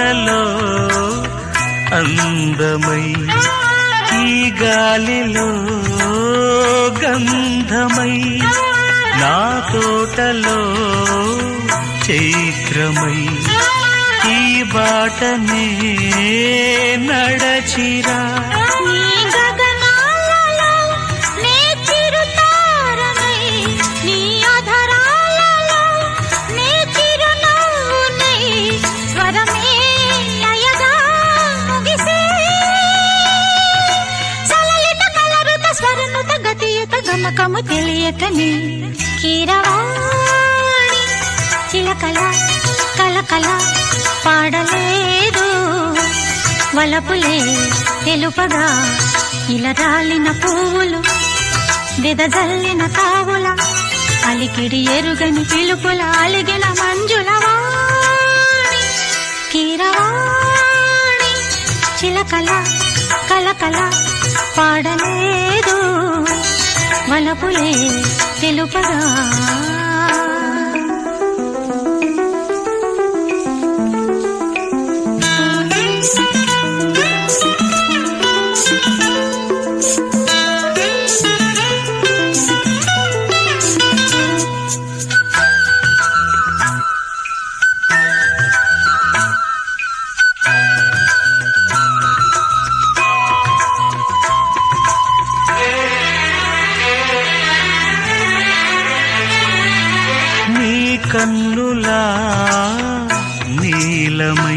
తోటలో అందమై ఈ గాలిలో గంధమై నా తోటలో చైత్రమై ఈ బాటనే నడచిరా గమకము తెలియకని కీరవాణి చిలకల కలకల పాడలేదు వలపులే తెలుపగా ఇలా రాలిన పువ్వులు వెదజల్లిన తావుల అలికిడి ఎరుగని పిలుపుల అలిగిన మంజుల వాణి కీరవాణి చిలకల కలకల పాడలేదు వలపులే తెలుపగా కన్నులా నీలమై